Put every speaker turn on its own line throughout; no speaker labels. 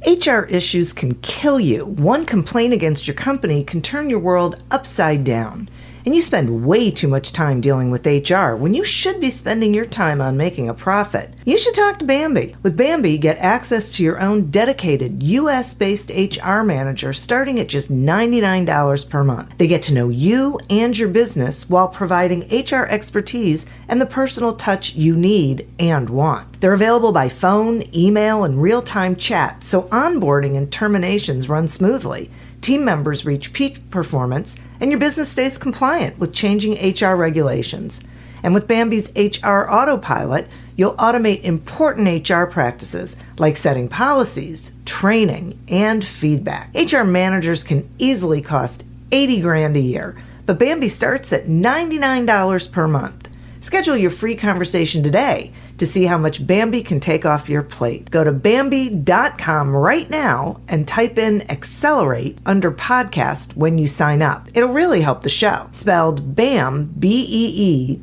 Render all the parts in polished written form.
HR issues can kill you. One complaint against your company can turn your world upside down. And you spend way too much time dealing with HR when you should be spending your time on making a profit. You should talk to Bambi. With Bambi, get access to your own dedicated US-based HR manager starting at just $99 per month. They get to know you and your business while providing HR expertise and the personal touch you need and want. They're available by phone, email, and real-time chat, so onboarding and terminations run smoothly. Team members reach peak performance, and your business stays compliant with changing HR regulations. And with Bambi's HR Autopilot, you'll automate important HR practices like setting policies, training, and feedback. HR managers can easily cost $80,000 a year, but Bambi starts at $99 per month. Schedule your free conversation today to see how much Bambi can take off your plate. Go to Bambi.com right now and type in Accelerate under podcast when you sign up. It'll really help the show. Spelled BAM, BEE.com.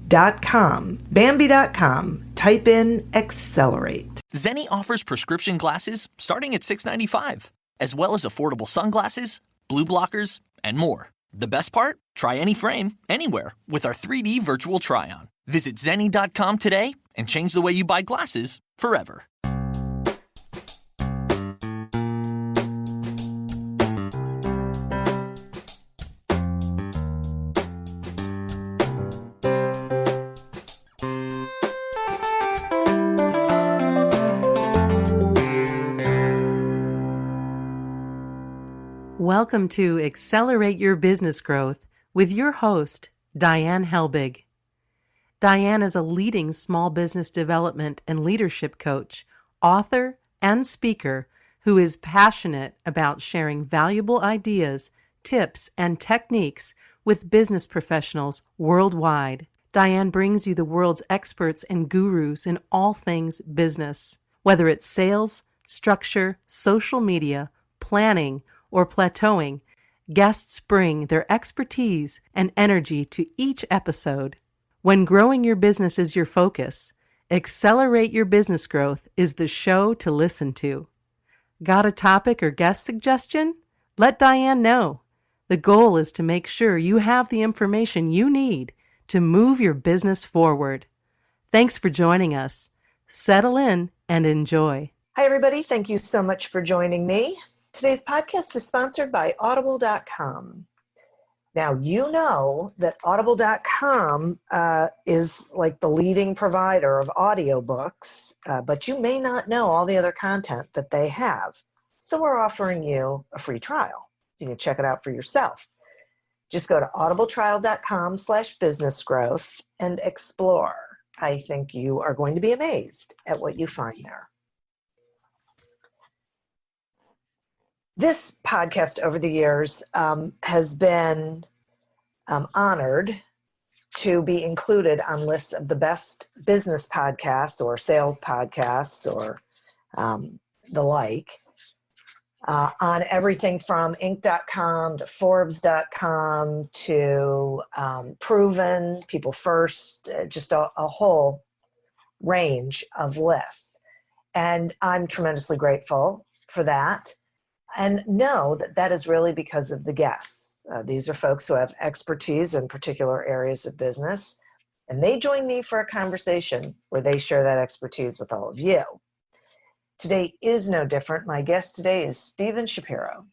Bambi.com. Type in Accelerate.
Zenni offers prescription glasses starting at $6.95, as well as affordable sunglasses, blue blockers, and more. The best part? Try any frame, anywhere, with our 3D virtual try-on. Visit Zenni.com today and change the way you buy glasses forever.
Welcome to Accelerate Your Business Growth with your host, Diane Helbig. Diane is a leading small business development and leadership coach, author, and speaker who is passionate about sharing valuable ideas, tips, and techniques with business professionals worldwide. Diane brings you the world's experts and gurus in all things business. Whether it's sales, structure, social media, planning, or plateauing, guests bring their expertise and energy to each episode. When growing your business is your focus, Accelerate Your Business Growth is the show to listen to. Got a topic or guest suggestion? Let Diane know. The goal is to make sure you have the information you need to move your business forward. Thanks for joining us. Settle in and enjoy.
Hi, everybody. Thank you so much for joining me. Today's podcast is sponsored by Audible.com. Now, you know that Audible.com is like the leading provider of audiobooks, but you may not know all the other content that they have. So we're offering you a free trial. You can check it out for yourself. Just go to audibletrial.com/businessgrowth and explore. I think you are going to be amazed at what you find there. This podcast over the years has been honored to be included on lists of the best business podcasts or sales podcasts or the like on everything from Inc.com to Forbes.com to Proven, People First, just a whole range of lists. And I'm tremendously grateful for that. And know that that is really because of the guests. These are folks who have expertise in particular areas of business, and they join me for a conversation where they share that expertise with all of you. Today is no different. My guest today is Stephen Shapiro.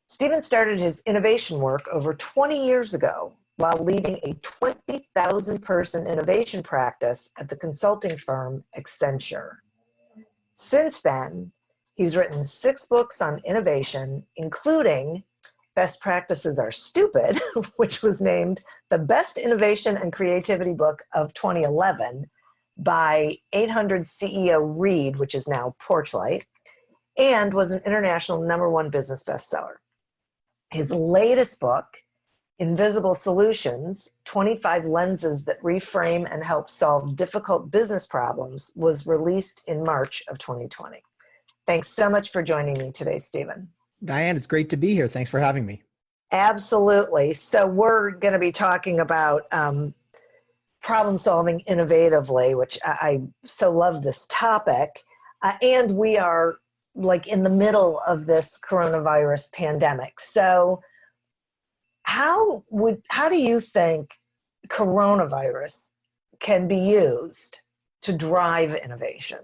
Stephen started his innovation work over 20 years ago while leading a 20,000-person innovation practice at the consulting firm Accenture. Since then, he's written 6 books on innovation, including Best Practices Are Stupid, which was named the Best Innovation and Creativity Book of 2011 by 800 CEO Read, which is now Porchlight, and was an international #1 business bestseller. His latest book, Invisible Solutions, 25 Lenses That Reframe and Help Solve Difficult Business Problems, was released in March of 2020. Thanks so much for joining me today, Stephen.
Diane, it's great to be here. Thanks for having me.
Absolutely. So we're going to be talking about problem solving innovatively, which I so love this topic. And we are like in the middle of this coronavirus pandemic. So how do you think coronavirus can be used to drive innovation?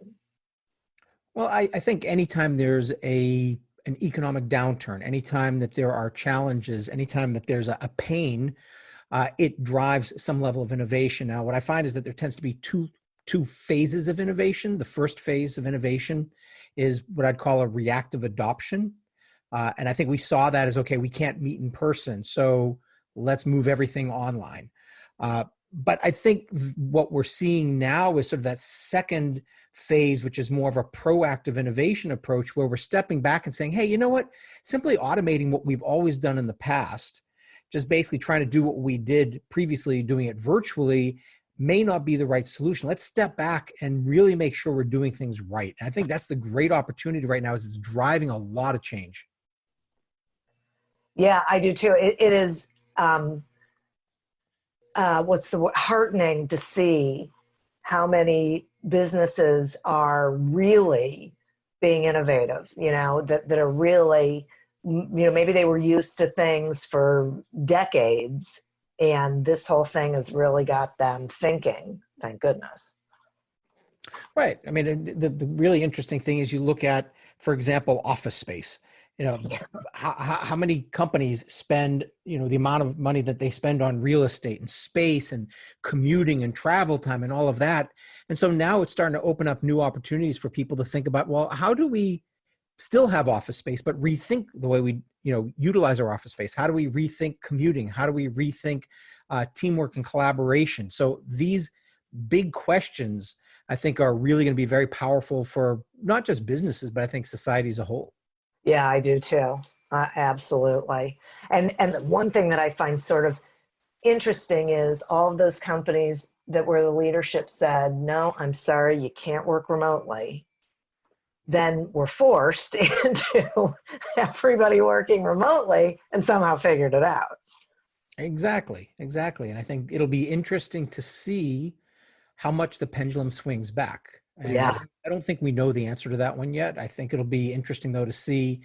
Well, I think anytime there's an economic downturn, anytime that there are challenges, anytime that there's a pain, it drives some level of innovation. Now, what I find is that there tends to be two phases of innovation. The first phase of innovation is what I'd call a reactive adoption. And I think we saw that as, okay, we can't meet in person, so let's move everything online. But I think what we're seeing now is sort of that second phase, which is more of a proactive innovation approach, where we're stepping back and saying, hey, you know what? Simply automating what we've always done in the past, just basically trying to do what we did previously, doing it virtually, may not be the right solution. Let's step back and really make sure we're doing things right. And I think that's the great opportunity right now, is it's driving a lot of change.
Yeah, I do too. It is, heartening to see how many businesses are really being innovative, that are really, maybe they were used to things for decades, and this whole thing has really got them thinking, thank goodness.
Right. I mean, the really interesting thing is you look at, for example, office space. How many companies spend, the amount of money that they spend on real estate and space and commuting and travel time and all of that. And so now it's starting to open up new opportunities for people to think about, well, how do we still have office space, but rethink the way we, utilize our office space? How do we rethink commuting? How do we rethink teamwork and collaboration? So these big questions, I think, are really going to be very powerful for not just businesses, but I think society as a whole.
Yeah, I do too. Absolutely. And one thing that I find sort of interesting is all of those companies where the leadership said, no, I'm sorry, you can't work remotely, then were forced into everybody working remotely and somehow figured it out.
Exactly. And I think it'll be interesting to see how much the pendulum swings back. And
Yeah.
I don't think we know the answer to that one yet. I think it'll be interesting, though, to see,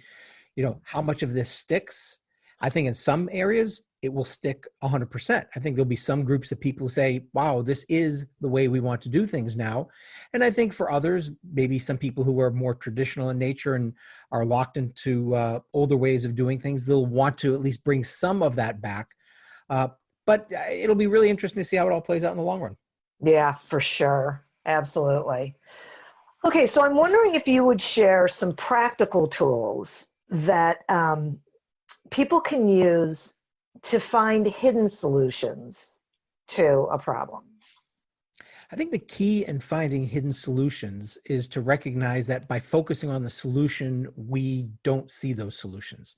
how much of this sticks. I think in some areas it will stick 100%. I think there'll be some groups of people who say, wow, this is the way we want to do things now. And I think for others, maybe some people who are more traditional in nature and are locked into older ways of doing things, they'll want to at least bring some of that back. But it'll be really interesting to see how it all plays out in the long run.
Yeah, for sure. Absolutely. Okay, so I'm wondering if you would share some practical tools that people can use to find hidden solutions to a problem.
I think the key in finding hidden solutions is to recognize that by focusing on the solution, we don't see those solutions.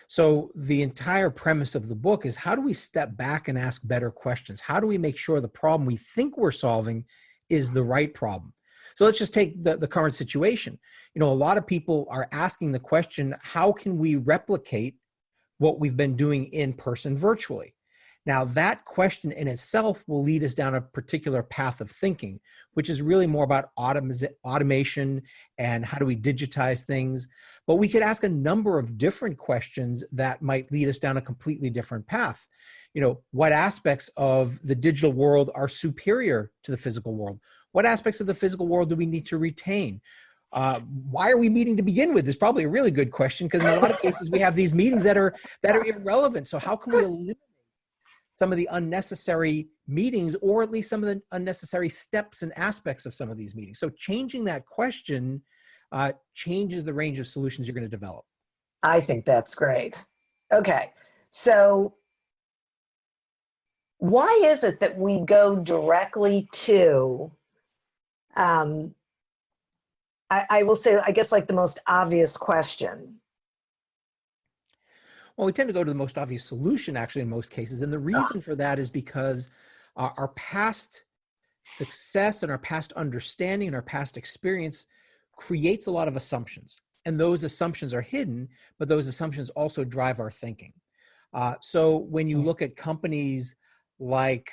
So the entire premise of the book is, how do we step back and ask better questions? How do we make sure the problem we think we're solving is the right problem? So let's just take the current situation. A lot of people are asking the question, how can we replicate what we've been doing in person virtually? Now, that question in itself will lead us down a particular path of thinking, which is really more about automation and how do we digitize things. But we could ask a number of different questions that might lead us down a completely different path. What aspects of the digital world are superior to the physical world? What aspects of the physical world do we need to retain? Why are we meeting to begin with? Is probably a really good question, because in a lot of cases we have these meetings that are irrelevant. So how can we eliminate some of the unnecessary meetings, or at least some of the unnecessary steps and aspects of some of these meetings? So changing that question changes the range of solutions you're going to develop.
I think that's great. Okay, so why is it that we go directly to, I will say, I guess, like the most obvious question?
Well, we tend to go to the most obvious solution, actually, in most cases. And the reason for that is because our past success and our past understanding and our past experience creates a lot of assumptions. And those assumptions are hidden, but those assumptions also drive our thinking. So when you look at companies like,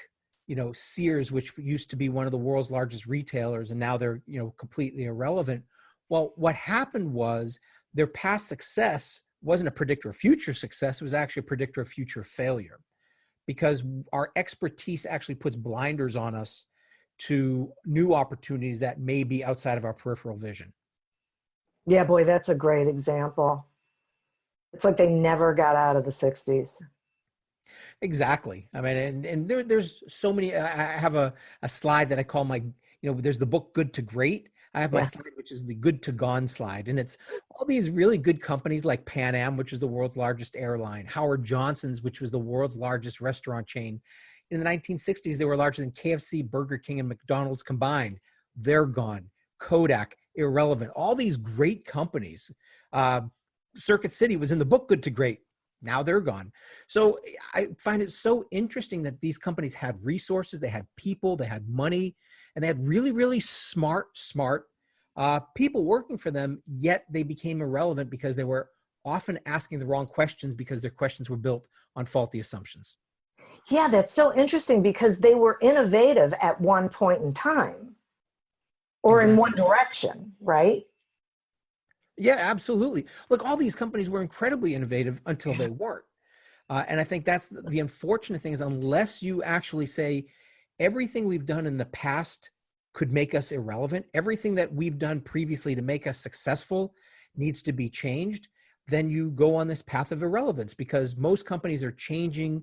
Sears, which used to be one of the world's largest retailers, and now they're, completely irrelevant. Well, what happened was their past success wasn't a predictor of future success. It was actually a predictor of future failure, because our expertise actually puts blinders on us to new opportunities that may be outside of our peripheral vision.
Yeah, boy, that's a great example. It's like they never got out of the 60s.
Exactly. I mean, and there's so many. I have a slide that I call my, there's the book Good to Great. I have my
Yeah.
slide, which is the good to gone slide. And it's all these really good companies like Pan Am, which is the world's largest airline, Howard Johnson's, which was the world's largest restaurant chain. In the 1960s, they were larger than KFC, Burger King, and McDonald's combined. They're gone. Kodak, irrelevant. All these great companies. Circuit City was in the book Good to Great. Now they're gone. So I find it so interesting that these companies had resources, they had people, they had money, and they had really, really smart people working for them, yet they became irrelevant because they were often asking the wrong questions because their questions were built on faulty assumptions.
Yeah, that's so interesting because they were innovative at one point in time or in one direction, right?
Yeah, absolutely. Look, all these companies were incredibly innovative until they weren't. And I think that's the unfortunate thing is unless you actually say everything we've done in the past could make us irrelevant, everything that we've done previously to make us successful needs to be changed, then you go on this path of irrelevance because most companies are changing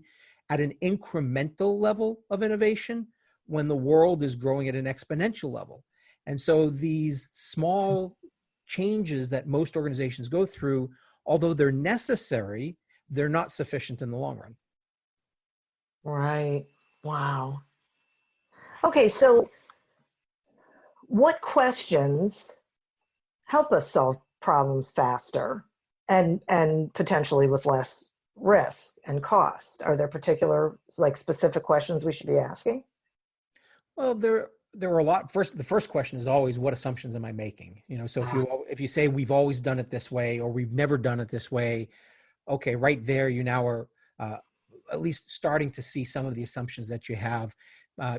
at an incremental level of innovation when the world is growing at an exponential level. And so these small changes that most organizations go through, although they're necessary, they're not sufficient in the long run.
Right. Wow. Okay, so what questions help us solve problems faster and potentially with less risk and cost? Are there particular, like, specific questions we should be asking?
Well, there are a lot. The first question is always, what assumptions am I making? So if you say we've always done it this way or we've never done it this way, okay, right there, you now are at least starting to see some of the assumptions that you have.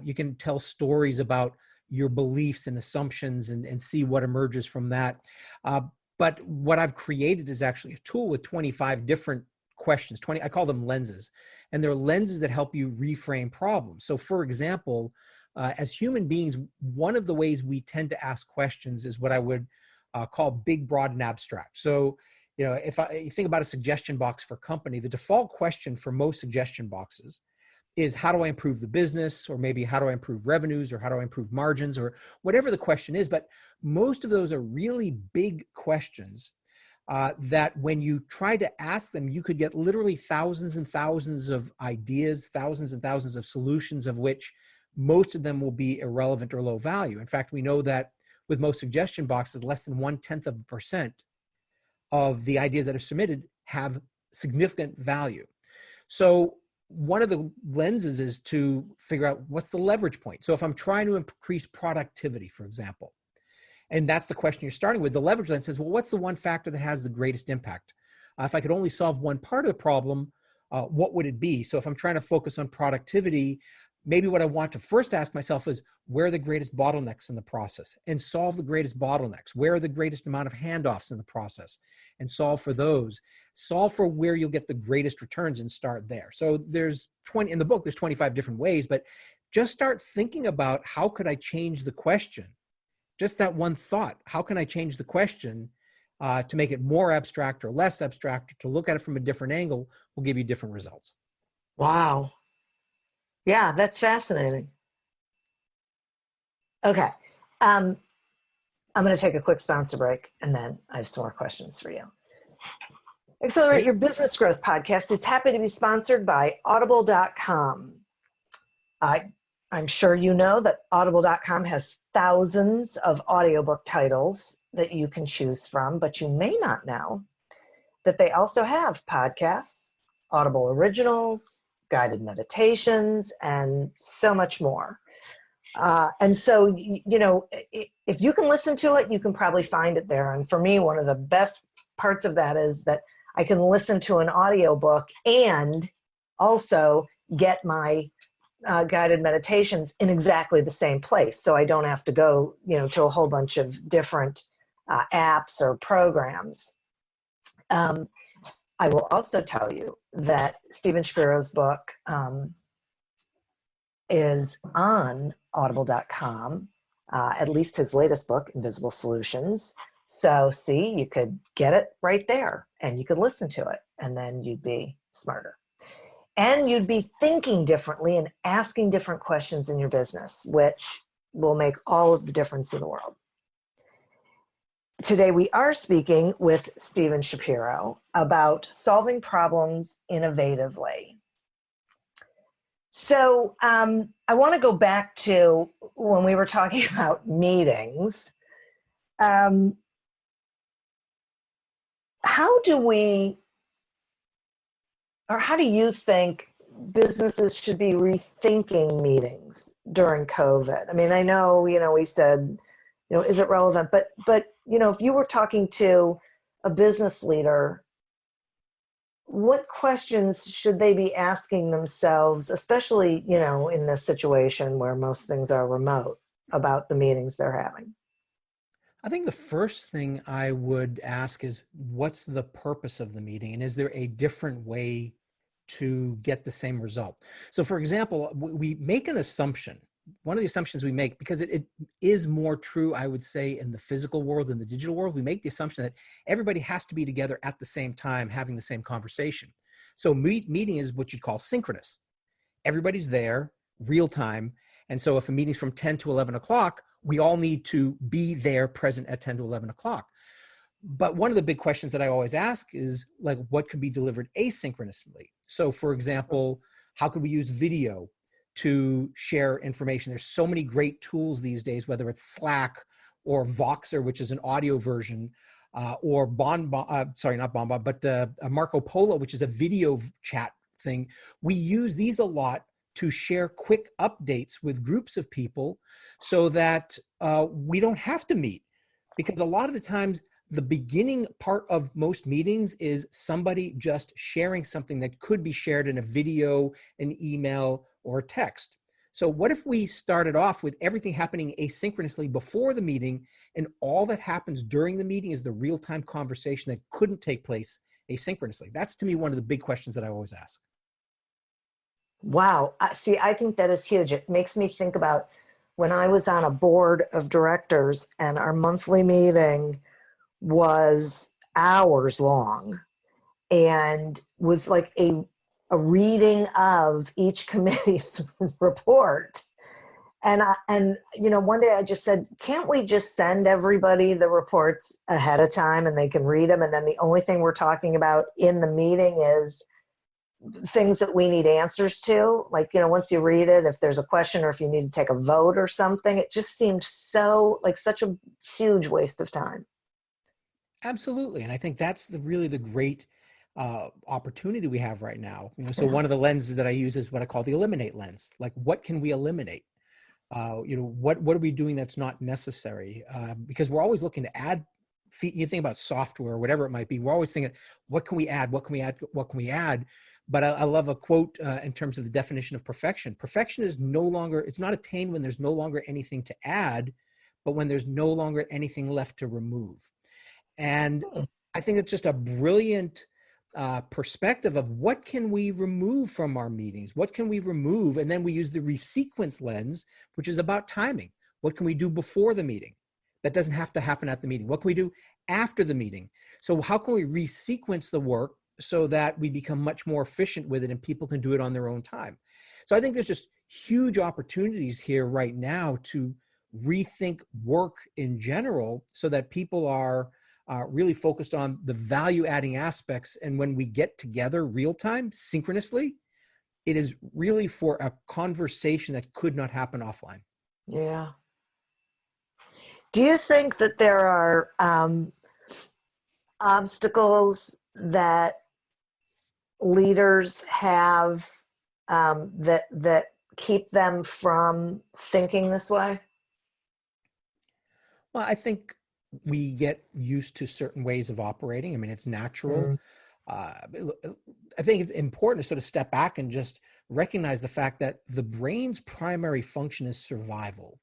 You can tell stories about your beliefs and assumptions and see what emerges from that. But what I've created is actually a tool with 25 different questions. I call them lenses, and they're lenses that help you reframe problems. So for example, as human beings, one of the ways we tend to ask questions is what I would call big, broad, and abstract. So, if you think about a suggestion box for a company, the default question for most suggestion boxes is how do I improve the business, or maybe how do I improve revenues, or how do I improve margins, or whatever the question is. But most of those are really big questions that when you try to ask them, you could get literally thousands and thousands of ideas, thousands and thousands of solutions, of which most of them will be irrelevant or low value. In fact, we know that with most suggestion boxes, less than 0.1% of the ideas that are submitted have significant value. So one of the lenses is to figure out what's the leverage point. So if I'm trying to increase productivity, for example, and that's the question you're starting with, the leverage lens says, well, what's the one factor that has the greatest impact? If I could only solve one part of the problem, what would it be? So if I'm trying to focus on productivity, maybe what I want to first ask myself is, where are the greatest bottlenecks in the process? And solve the greatest bottlenecks. Where are the greatest amount of handoffs in the process? And solve for those. Solve for where you'll get the greatest returns and start there. So in the book, there's 25 different ways, but just start thinking about how could I change the question? Just that one thought, how can I change the question to make it more abstract or less abstract, or to look at it from a different angle will give you different results.
Wow. Yeah, that's fascinating. Okay. I'm going to take a quick sponsor break, and then I have some more questions for you. Accelerate Your Business Growth podcast is happy to be sponsored by Audible.com. I'm sure you know that Audible.com has thousands of audiobook titles that you can choose from, but you may not know that they also have podcasts, Audible originals, guided meditations, and so much more. And so, if you can listen to it, you can probably find it there. And for me, one of the best parts of that is that I can listen to an audiobook and also get my guided meditations in exactly the same place. So I don't have to go, to a whole bunch of different apps or programs. I will also tell you that Stephen Shapiro's book is on audible.com, at least his latest book, Invisible Solutions. So see, you could get it right there and you could listen to it, and then you'd be smarter. And you'd be thinking differently and asking different questions in your business, which will make all of the difference in the world. Today, we are speaking with Stephen Shapiro about solving problems innovatively. So I want to go back to when we were talking about meetings. How do you think businesses should be rethinking meetings during COVID? I mean, I know, we said, is it relevant? But if you were talking to a business leader, what questions should they be asking themselves, especially, in this situation where most things are remote, about the meetings they're having?
I think the first thing I would ask is, what's the purpose of the meeting? And is there a different way to get the same result? So for example, we make an assumption. One of the assumptions we make, because it is more true, I would say, in the physical world than the digital world, we make the assumption that everybody has to be together at the same time, having the same conversation. So meeting is what you'd call synchronous. Everybody's there, real time. And so if a meeting's from 10 to 11 o'clock, we all need to be there present at 10 to 11 o'clock. But one of the big questions that I always ask is, like, what could be delivered asynchronously? So for example, how could we use video to share information? There's so many great tools these days, whether it's Slack or Voxer, which is an audio version, or Marco Polo, which is a video chat thing. We use these a lot to share quick updates with groups of people so that we don't have to meet. Because a lot of the times, the beginning part of most meetings is somebody just sharing something that could be shared in a video, an email, or a text. So what if we started off with everything happening asynchronously before the meeting, and all that happens during the meeting is the real-time conversation that couldn't take place asynchronously? That's, to me, one of the big questions that I always ask.
Wow. See, I think that is huge. It makes me think about when I was on a board of directors and our monthly meeting was hours long and was like a reading of each committee's report. And one day I just said, can't we just send everybody the reports ahead of time and they can read them? And then the only thing we're talking about in the meeting is things that we need answers to. Like, once you read it, if there's a question or if you need to take a vote or something, it just seemed so like such a huge waste of time.
Absolutely. And I think that's really the great opportunity we have right now. So one of the lenses that I use is what I call the eliminate lens. Like, what can we eliminate? What are we doing that's not necessary? Because we're always looking to add. You think about software or whatever it might be. We're always thinking, what can we add? What can we add? What can we add? But I love a quote in terms of the definition of perfection. Perfection is it's not attained when there's no longer anything to add, but when there's no longer anything left to remove. And I think it's just a brilliant perspective of what can we remove from our meetings? What can we remove? And then we use the resequence lens, which is about timing. What can we do before the meeting? That doesn't have to happen at the meeting. What can we do after the meeting? So how can we resequence the work so that we become much more efficient with it and people can do it on their own time? So I think there's just huge opportunities here right now to rethink work in general so that people are really focused on the value-adding aspects. And when we get together real-time, synchronously, it is really for a conversation that could not happen offline.
Yeah. Do you think that there are obstacles that leaders have that keep them from thinking this way?
Well, I think we get used to certain ways of operating. I mean, it's natural. I think it's important to sort of step back and just recognize the fact that the brain's primary function is survival.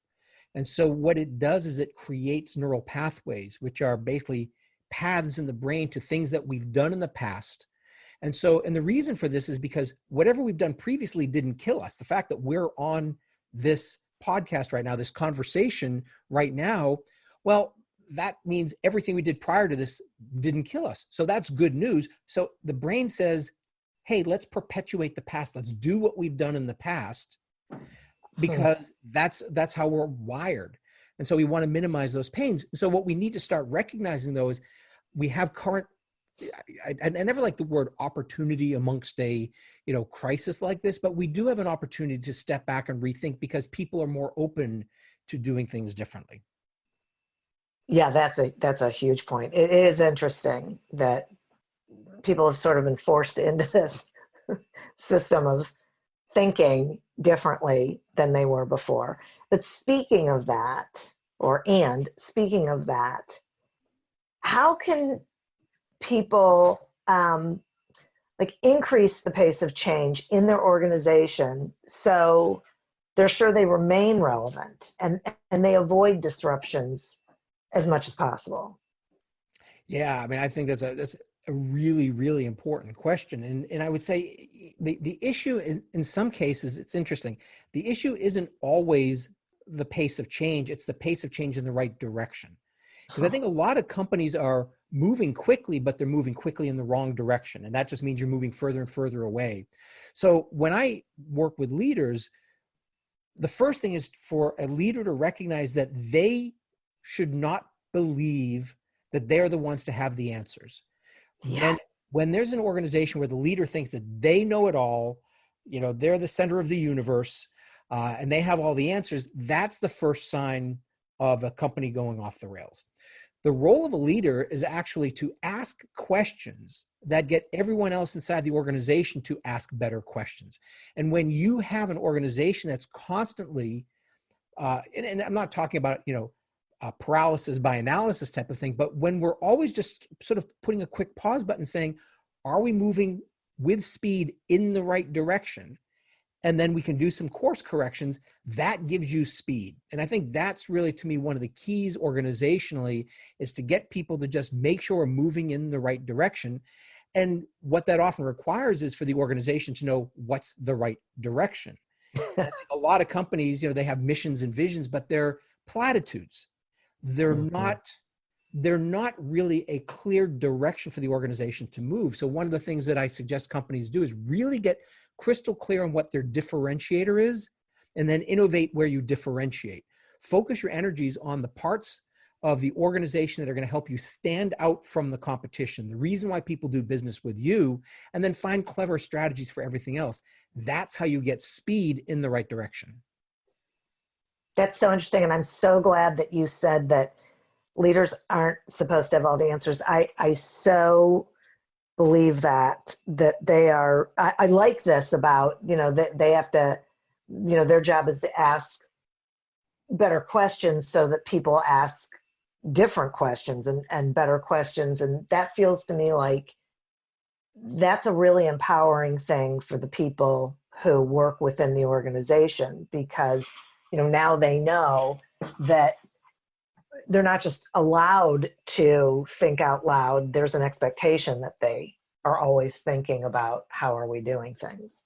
And so what it does is it creates neural pathways, which are basically paths in the brain to things that we've done in the past. And so, and the reason for this is because whatever we've done previously didn't kill us. The fact that we're on this podcast right now, this conversation right now, well, that means everything we did prior to this didn't kill us. So that's good news. So the brain says, hey, let's perpetuate the past. Let's do what we've done in the past, because that's how we're wired. And so we want to minimize those pains. So what we need to start recognizing, though, is we have current, I never like the word opportunity amongst a, crisis like this, but we do have an opportunity to step back and rethink, because people are more open to doing things differently.
Yeah, that's a huge point. It is interesting that people have sort of been forced into this system of thinking differently than they were before. But speaking of that, how can people increase the pace of change in their organization so they're sure they remain relevant and they avoid disruptions as much as possible?
Yeah, I mean, I think that's a really, really important question. And I would say the issue is, in some cases, it's interesting. The issue isn't always the pace of change. It's the pace of change in the right direction. Because I think a lot of companies are moving quickly, but they're moving quickly in the wrong direction. And that just means you're moving further and further away. So when I work with leaders, the first thing is for a leader to recognize that they should not believe that they're the ones to have the answers.
Yeah.
When there's an organization where the leader thinks that they know it all, they're the center of the universe, and they have all the answers, that's the first sign of a company going off the rails. The role of a leader is actually to ask questions that get everyone else inside the organization to ask better questions. And when you have an organization that's constantly, and I'm not talking about, paralysis by analysis type of thing, but when we're always just sort of putting a quick pause button saying, are we moving with speed in the right direction? And then we can do some course corrections. That gives you speed. And I think that's really, to me, one of the keys organizationally, is to get people to just make sure we're moving in the right direction. And what that often requires is for the organization to know what's the right direction. I think a lot of companies, they have missions and visions, but they're platitudes. They're not really a clear direction for the organization to move. So one of the things that I suggest companies do is really get crystal clear on what their differentiator is, and then innovate where you differentiate. Focus your energies on the parts of the organization that are going to help you stand out from the competition, the reason why people do business with you, and then find clever strategies for everything else. That's how you get speed in the right direction.
That's so interesting. And I'm so glad that you said that leaders aren't supposed to have all the answers. I so believe that they are, I like this about, that they have to, their job is to ask better questions so that people ask different questions and better questions. And that feels to me like that's a really empowering thing for the people who work within the organization, because now they know that they're not just allowed to think out loud. There's an expectation that they are always thinking about how are we doing things.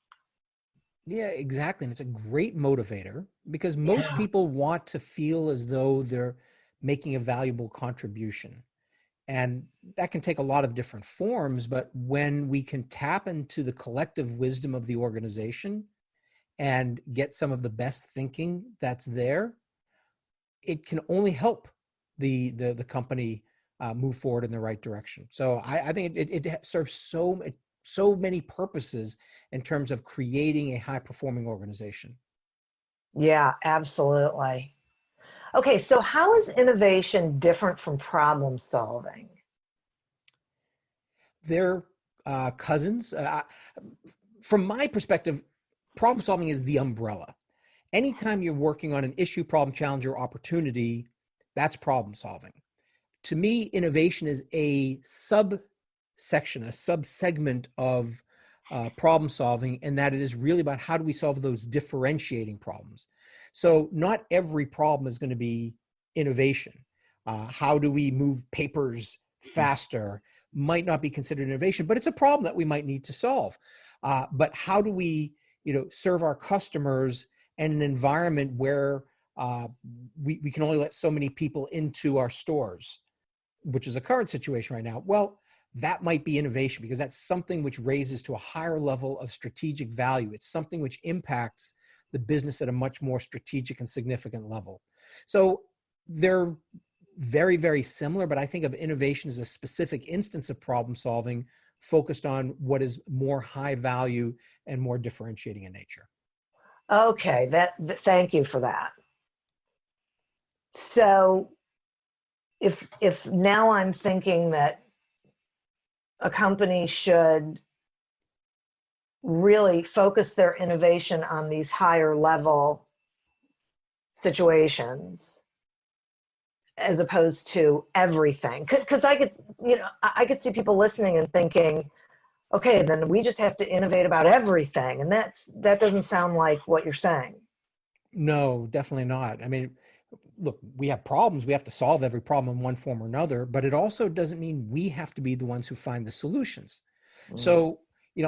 Yeah, exactly. And it's a great motivator, because most people want to feel as though they're making a valuable contribution. And that can take a lot of different forms, but when we can tap into the collective wisdom of the organization and get some of the best thinking that's there, it can only help the company move forward in the right direction. So I think it serves so many purposes in terms of creating a high performing organization.
Yeah, absolutely. Okay, so how is innovation different from problem solving?
They're cousins. From my perspective, problem solving is the umbrella. Anytime you're working on an issue, problem, challenge, or opportunity, that's problem solving. To me, innovation is a subsection, a subsegment of problem solving, and that it is really about how do we solve those differentiating problems. So not every problem is going to be innovation. How do we move papers faster might not be considered innovation, but it's a problem that we might need to solve. But how do we, serve our customers in an environment where we can only let so many people into our stores, which is a current situation right now? Well, that might be innovation, because that's something which raises to a higher level of strategic value. It's something which impacts the business at a much more strategic and significant level. So they're very, very similar, but I think of innovation as a specific instance of problem solving focused on what is more high value and more differentiating in nature.
Okay, thank you for that. So if now I'm thinking that a company should really focus their innovation on these higher level situations as opposed to everything, because I could see people listening and thinking, okay, then we just have to innovate about everything, and that doesn't sound like what you're saying.
No, definitely not. I mean, look, we have problems. We have to solve every problem in one form or another, but it also doesn't mean we have to be the ones who find the solutions. So,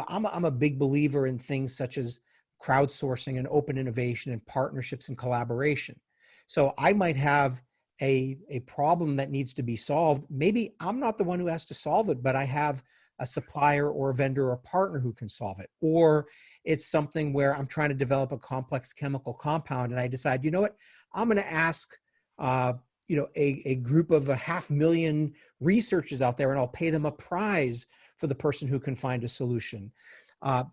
I'm a big believer in things such as crowdsourcing and open innovation and partnerships and collaboration. So I might have a problem that needs to be solved. Maybe I'm not the one who has to solve it, but I have a supplier or a vendor or a partner who can solve it. Or it's something where I'm trying to develop a complex chemical compound and I decide, you know what, I'm going to ask, a group of 500,000 researchers out there, and I'll pay them a prize for the person who can find a solution.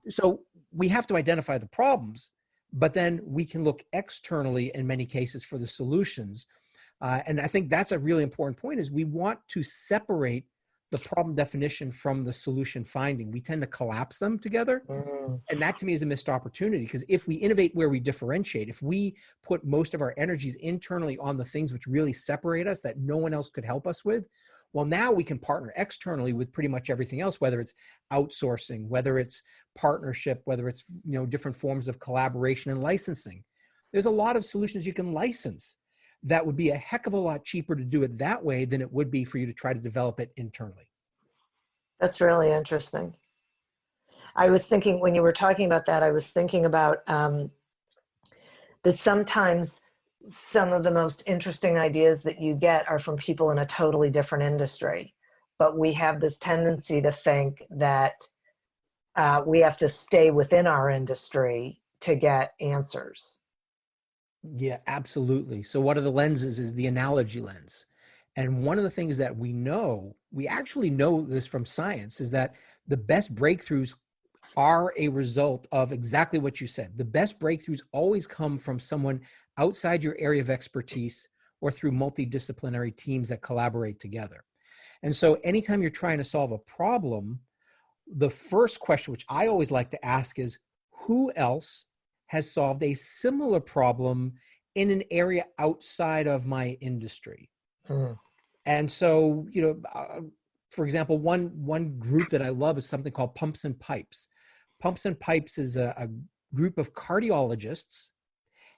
So we have to identify the problems, but then we can look externally in many cases for the solutions. And I think that's a really important point, is we want to separate the problem definition from the solution finding. We tend to collapse them together. And that to me is a missed opportunity, because if we innovate where we differentiate, if we put most of our energies internally on the things which really separate us that no one else could help us with, well, now we can partner externally with pretty much everything else, whether it's outsourcing, whether it's partnership, whether it's, different forms of collaboration and licensing. There's a lot of solutions you can license that would be a heck of a lot cheaper to do it that way than it would be for you to try to develop it internally.
That's really interesting. I was thinking, when you were talking about that, I was thinking about that sometimes some of the most interesting ideas that you get are from people in a totally different industry. But we have this tendency to think that we have to stay within our industry to get answers.
Yeah, absolutely. So one of the lenses is the analogy lens. And one of the things that we actually know this from science, is that the best breakthroughs are a result of exactly what you said. The best breakthroughs always come from someone outside your area of expertise or through multidisciplinary teams that collaborate together. And so anytime you're trying to solve a problem, the first question, which I always like to ask, is who else has solved a similar problem in an area outside of my industry? And so, for example, one group that I love is something called Pumps and Pipes. Pumps and Pipes is a group of cardiologists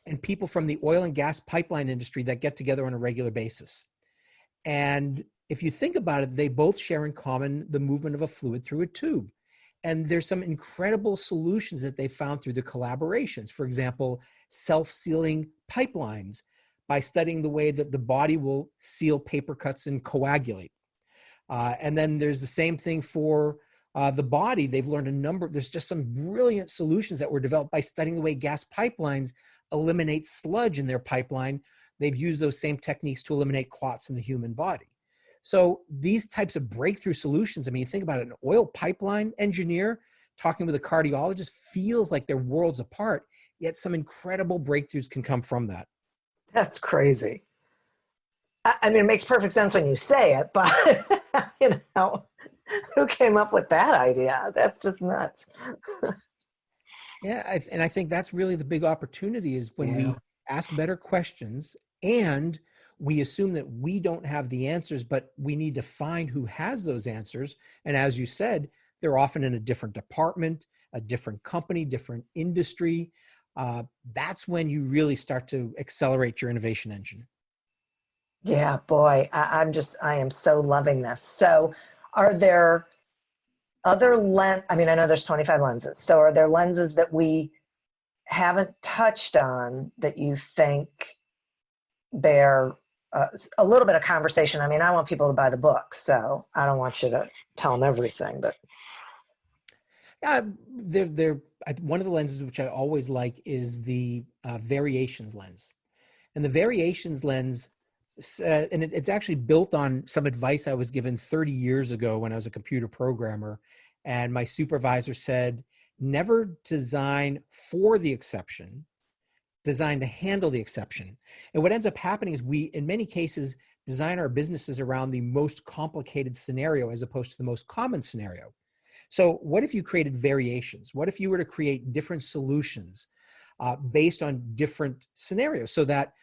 and people from the oil and gas pipeline industry that get together on a regular basis. And if you think about it, they both share in common the movement of a fluid through a tube. And there's some incredible solutions that they found through the collaborations. For example, self-sealing pipelines by studying the way that the body will seal paper cuts and coagulate. And then there's the same thing for the body. They've learned there's just some brilliant solutions that were developed by studying the way gas pipelines eliminate sludge in their pipeline. They've used those same techniques to eliminate clots in the human body. So these types of breakthrough solutions, I mean, you think about it, an oil pipeline engineer talking with a cardiologist feels like they're worlds apart, yet some incredible breakthroughs can come from that.
That's crazy. I mean, it makes perfect sense when you say it, but, who came up with that idea? That's just nuts.
Yeah, and I think that's really the big opportunity, is when we ask better questions and we assume that we don't have the answers, but we need to find who has those answers. And as you said, they're often in a different department, a different company, different industry, that's when you really start to accelerate your innovation engine.
Yeah, boy, I am so loving this. So are there other I mean, I know there's 25 lenses. So are there lenses that we haven't touched on that you think bear a little bit of conversation? I mean, I want people to buy the book, so I don't want you to tell them everything, but.
One of the lenses which I always like is the variations lens. And the variations lens, and it's actually built on some advice I was given 30 years ago when I was a computer programmer. And my supervisor said, never design for the exception, design to handle the exception. And what ends up happening is we, in many cases, design our businesses around the most complicated scenario as opposed to the most common scenario. So what if you created variations? What if you were to create different solutions based on different scenarios, so that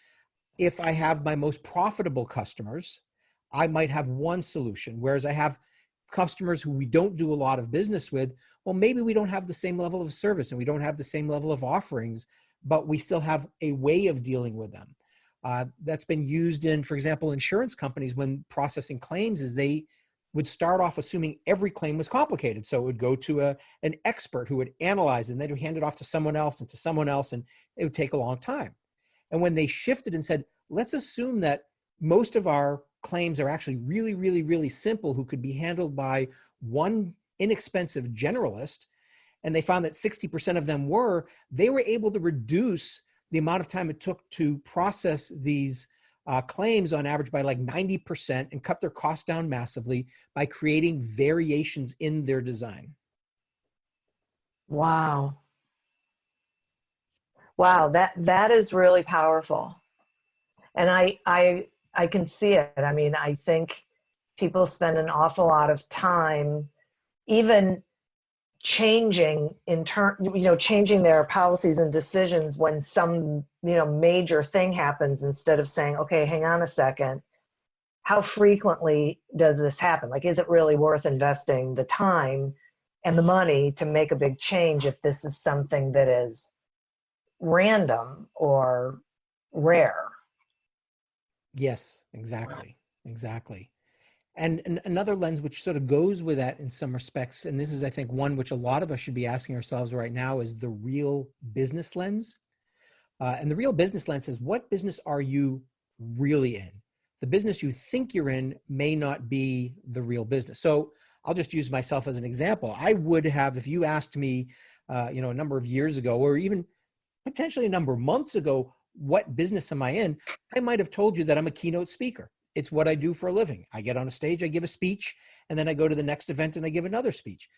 if I have my most profitable customers, I might have one solution, whereas I have customers who we don't do a lot of business with, well, maybe we don't have the same level of service and we don't have the same level of offerings, but we still have a way of dealing with them. That's been used in, for example, insurance companies when processing claims, is they would start off assuming every claim was complicated. So it would go to an expert who would analyze it, and then would hand it off to someone else and to someone else, and it would take a long time. And when they shifted and said, let's assume that most of our claims are actually really, really, really simple, who could be handled by one inexpensive generalist, and they found that 60% of them they were able to reduce the amount of time it took to process these claims on average by like 90%, and cut their costs down massively by creating variations in their design.
Wow. Wow, that is really powerful. And I can see it. I mean, I think people spend an awful lot of time even changing changing their policies and decisions when some, major thing happens, instead of saying, okay, hang on a second, how frequently does this happen? Like, is it really worth investing the time and the money to make a big change if this is something that is random or rare?
Yes, exactly. Exactly. And another lens which sort of goes with that in some respects, and this is, I think, one which a lot of us should be asking ourselves right now, is the real business lens. And the real business lens says, what business are you really in? The business you think you're in may not be the real business. So I'll just use myself as an example. I would have, if you asked me, a number of years ago, or even potentially a number of months ago, what business am I in? I might have told you that I'm a keynote speaker. It's what I do for a living. I get on a stage, I give a speech, and then I go to the next event and I give another speech.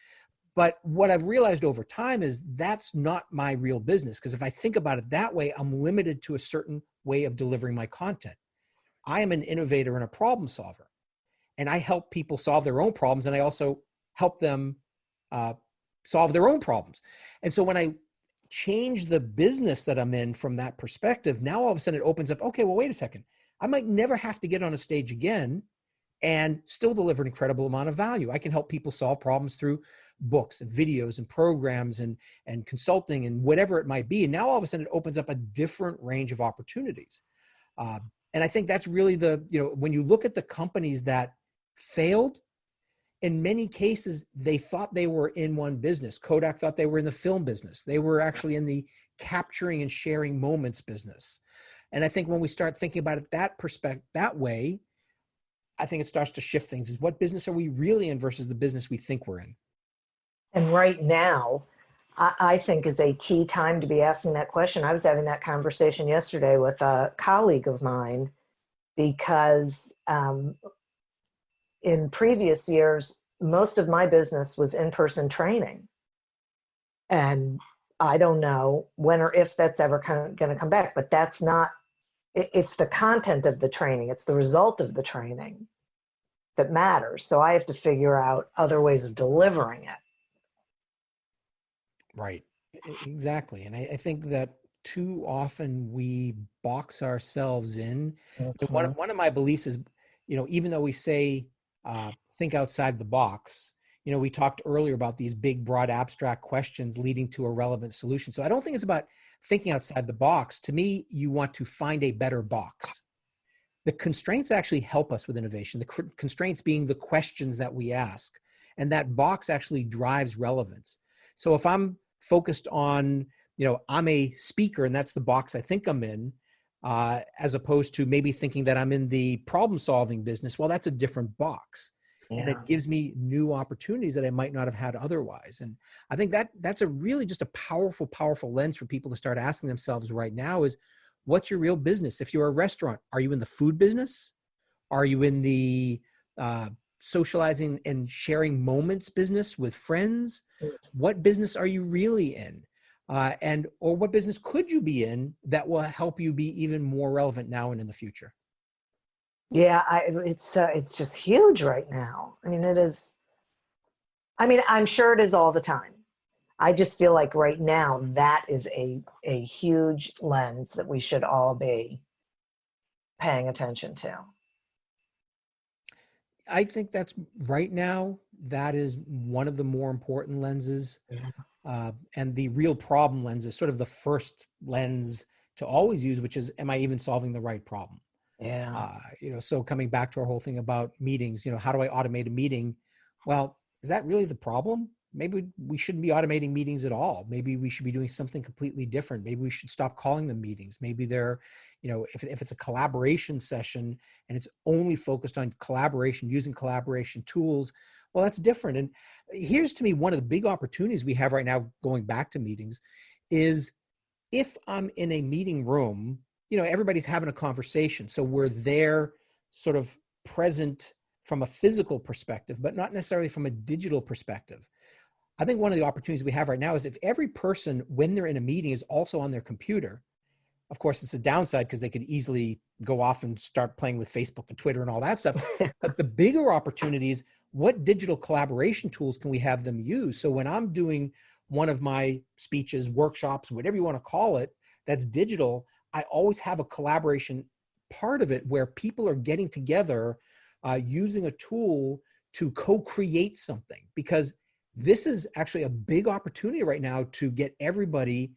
But what I've realized over time is that's not my real business, because if I think about it that way, I'm limited to a certain way of delivering my content. I am an innovator and a problem solver, and I help people solve their own problems, and I also help them solve their own problems. And so when I change the business that I'm in from that perspective, now all of a sudden it opens up, okay, well, wait a second. I might never have to get on a stage again and still deliver an incredible amount of value. I can help people solve problems through books and videos and programs and consulting and whatever it might be. And now all of a sudden it opens up a different range of opportunities. And I think that's really when you look at the companies that failed, in many cases, they thought they were in one business. Kodak thought they were in the film business. They were actually in the capturing and sharing moments business. And I think when we start thinking about it that way, I think it starts to shift things. Is what business are we really in versus the business we think we're in?
And right now, I think is a key time to be asking that question. I was having that conversation yesterday with a colleague of mine, because in previous years, most of my business was in-person training. And I don't know when or if that's ever going to come back, but that's not, it's the content of the training. It's the result of the training that matters. So I have to figure out other ways of delivering it.
Right. Exactly. And I think that too often we box ourselves in.
Mm-hmm.
One of my beliefs is, even though we say, think outside the box, we talked earlier about these big, broad, abstract questions leading to a relevant solution. So I don't think it's about thinking outside the box. To me, you want to find a better box. The constraints actually help us with innovation. The constraints being the questions that we ask, and that box actually drives relevance. So if I'm focused on, I'm a speaker and that's the box I think I'm in, as opposed to maybe thinking that I'm in the problem-solving business, well, that's a different box.
Yeah.
And it gives me new opportunities that I might not have had otherwise. And I think that's a really just a powerful, powerful lens for people to start asking themselves right now is, what's your real business? If you're a restaurant, are you in the food business? Are you in the socializing and sharing moments business with friends? What business are you really in? Or what business could you be in that will help you be even more relevant now and in the future?
Yeah, it's just huge right now. I mean, it is. I mean, I'm sure it is all the time. I just feel like right now that is a huge lens that we should all be paying attention to.
I think that's right now, that is one of the more important lenses. And the real problem lens is sort of the first lens to always use, which is, am I even solving the right problem?
Yeah.
So coming back to our whole thing about meetings, how do I automate a meeting? Well, is that really the problem? Maybe we shouldn't be automating meetings at all. Maybe we should be doing something completely different. Maybe we should stop calling them meetings. Maybe they're, if it's a collaboration session and it's only focused on collaboration, using collaboration tools, well, that's different. And here's to me, one of the big opportunities we have right now, going back to meetings, is if I'm in a meeting room, everybody's having a conversation. So we're there sort of present from a physical perspective, but not necessarily from a digital perspective. I think one of the opportunities we have right now is if every person, when they're in a meeting, is also on their computer. Of course, it's a downside because they could easily go off and start playing with Facebook and Twitter and all that stuff. But the bigger opportunity is, what digital collaboration tools can we have them use? So when I'm doing one of my speeches, workshops, whatever you want to call it, that's digital, I always have a collaboration part of it where people are getting together using a tool to co-create something, because this is actually a big opportunity right now to get everybody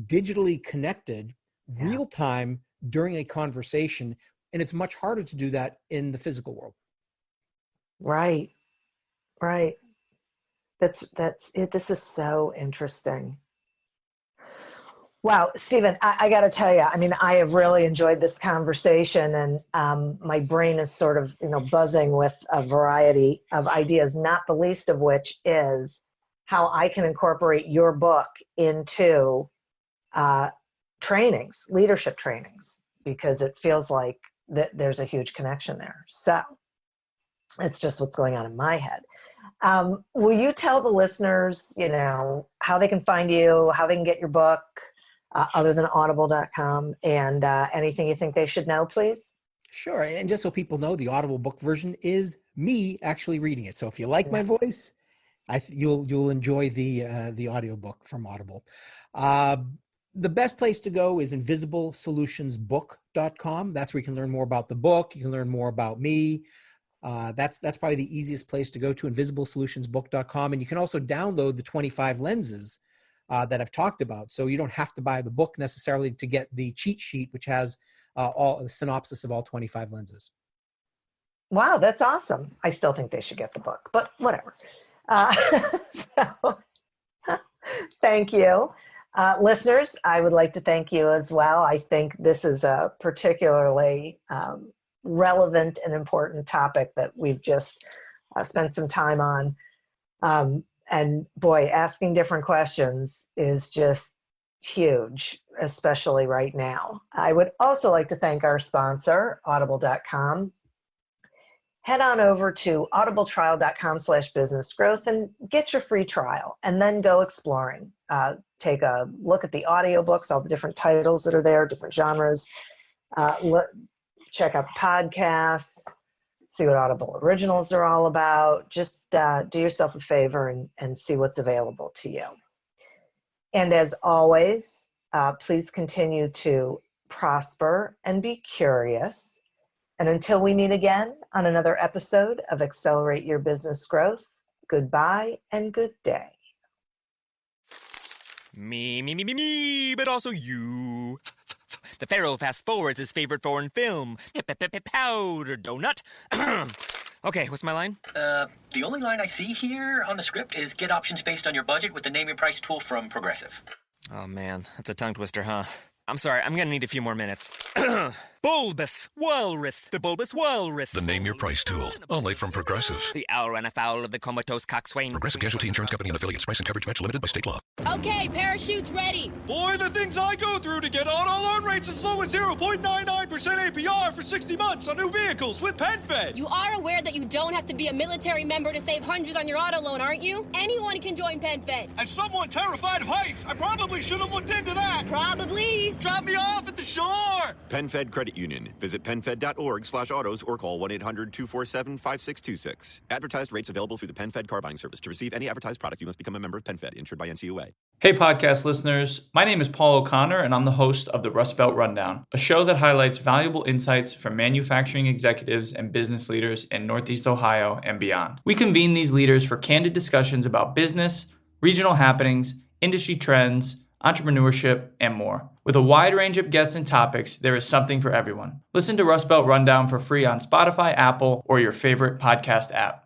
digitally connected real time during a conversation. And it's much harder to do that in the physical world.
Right. That's it. This is so interesting. Wow, Stephen, I got to tell you, I mean, I have really enjoyed this conversation, and my brain is sort of, buzzing with a variety of ideas, not the least of which is how I can incorporate your book into trainings, leadership trainings, because it feels like that there's a huge connection there. So it's just what's going on in my head. Will you tell the listeners, how they can find you, how they can get your book, other than audible.com, and anything you think they should know, please?
Sure. And just so people know, the Audible book version is me actually reading it. So if you like my voice, you'll enjoy the audiobook from Audible. The best place to go is invisiblesolutionsbook.com. That's where you can learn more about the book. You can learn more about me. That's probably the easiest place to go to, invisiblesolutionsbook.com. And you can also download the 25 lenses that I've talked about. So you don't have to buy the book necessarily to get the cheat sheet, which has all the synopsis of all 25 lenses.
Wow, that's awesome. I still think they should get the book, but whatever. So thank you. Listeners, I would like to thank you as well. I think this is a particularly relevant and important topic that we've just spent some time on. And boy, asking different questions is just huge, especially right now. I would also like to thank our sponsor, audible.com. Head on over to audibletrial.com/businessgrowth and get your free trial, and then go exploring. Take a look at the audiobooks, all the different titles that are there, different genres. Check out podcasts, see what Audible Originals are all about. Just do yourself a favor and see what's available to you. And as always, please continue to prosper and be curious. And until we meet again on another episode of Accelerate Your Business Growth, goodbye and good day.
Me, but also you. The Pharaoh fast forwards his favorite foreign film, Powder Donut. Okay, what's my line?
The only line I see here on the script is get options based on your budget with the Name Your Price tool from Progressive.
Oh man, that's a tongue twister, huh? I'm sorry, I'm gonna need a few more minutes. Bulbous Walrus, the Bulbous Walrus.
The Name Your Price tool, only from Progressive.
The owl ran afoul of the comatose coxswain.
Progressive Casualty Insurance Company and affiliates. Price and coverage match limited by state law.
Okay, parachutes ready.
Boy, the things I go through to get auto loan rates as low as 0.99% APR for 60 months on new vehicles with PenFed.
You are aware that you don't have to be a military member to save hundreds on your auto loan, aren't you? Anyone can join PenFed.
As someone terrified of heights, I probably should have looked into that.
Probably.
Drop me off at the shore.
PenFed Credit Union. Visit PenFed.org/autos or call 1-800-247-5626. Advertised rates available through the PenFed car buying service. To receive any advertised product, you must become a member of PenFed, insured by NCUA.
Hey podcast listeners, my name is Paul O'Connor and I'm the host of the Rust Belt Rundown, a show that highlights valuable insights from manufacturing executives and business leaders in Northeast Ohio and beyond. We convene these leaders for candid discussions about business, regional happenings, industry trends, entrepreneurship, and more. With a wide range of guests and topics, there is something for everyone. Listen to Rust Belt Rundown for free on Spotify, Apple, or your favorite podcast app.